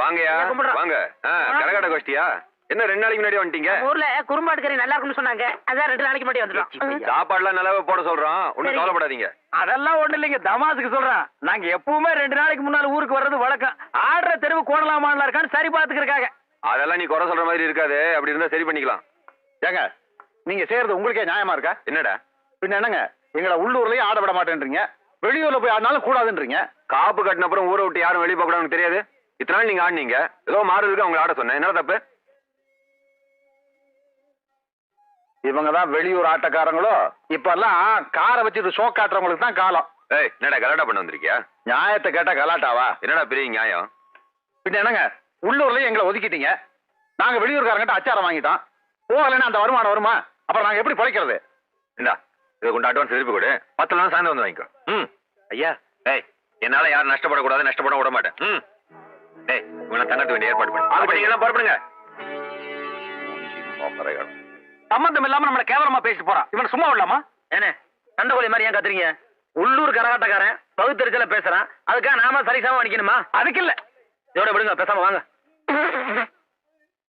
வாங்கயா வாங்க. கரகாட்ட கோஷ்டியா? என்ன 2 நாளைக்கு முன்னாடி வந்துட்டீங்க? ஊர்ல குறும்பாடு கறி நல்லா இருக்கும்னு சொன்னாங்க. அதான் 2 நாளைக்கு முன்னாடி வந்துட்டோம். சாப்பாடுலாம் நல்லாவே போட சொல்றோம். ஒண்ணும் கவலைப்படாதீங்க. அதெல்லாம் ஒண்ணு இல்லைங்க, தமாசுக்கு சொல்றேன். நாங்க எப்பவுமே 2 நாளைக்கு முன்னால ஊருக்கு வர்றது வழக்கம். ஆடுற தெருவு கோணலாமான்ல இருக்கான்னு சரி பாத்துக்கிறக்காக. அதெல்லாம் நீ குறை சொல்ற மாதிரி இருக்காது. அப்படி இருந்தா சரி பண்ணிக்கலாம். ஏங்க நீங்க செய்யறது உங்களுக்கே நியாயமா இருக்கா? என்னடா பின்ன என்னங்க, எங்களை உள்ளூர்லயே ஆட விட மாட்டேன்றீங்க, வெளியூர்ல போய் ஆடினாலும் கூடாதுன்றீங்க. காப்பு கட்டின அப்புறம் ஊரை விட்டு யாரும் வெளியே போக கூடாதுன்னு தெரியாது? இத்தனை நாள் நீங்க ஆடினீங்க, ஏதோ மாறுதுக்கு அவங்களை ஆட சொன்னேன். என்ன தப்பு? இவங்கதான் வெளியூர் ஆட்டக்காரங்களோ? இப்ப எல்லாம் காரை வச்சுட்டு ஷோ காட்டுறவங்களுக்கு தான் காலம். ஏய், என்னடா கலாட்டா பண்ண வந்திருக்கியா? நியாயத்தை கேட்டா கலாட்டாவா? என்னடா பெரிய நியாயம்? பின்ன என்னங்க, உள்ளூர்லயே எங்களை ஒதுக்கிட்டீங்க, நாங்க வெளியூர்காரங்கிட்ட அச்சாரம் வாங்கிட்டோம். போகலன்னா அந்த வருமானம் வருமா? அப்புறம் நாங்க எப்படி பிழைக்கிறது? இந்தா இதை கொண்டு அட்வான்ஸ் திருப்பி கொடு. 10 நாள் சாயந்தரம் வந்து வாங்கிக்கோ. ஐயா, ஏய், என்னால யாரும் நஷ்டப்படக்கூடாது, நஷ்டப்பட விட மாட்டேன். ஏய், உங்களை தங்கத்து வேண்டிய ஏற்பாடு பண்ணி அது பண்ணி எல்லாம் புறப்படுங்க. சம்பந்தம் இல்லாம நம்மள கேவலமா பேசிட்டு போறான். இவன் சும்மா விடலாமா? என்ன சண்டை மாதிரி ஏன் கத்துறீங்க? உள்ளூர் கரகாட்டக்காரன் பகுத்தறிச்சல பேசுறான், அதுக்காக நாம சரிசமா நிக்கணுமா? அதுக்கு இல்ல, இதோட விடுங்க, பேசாம வாங்க.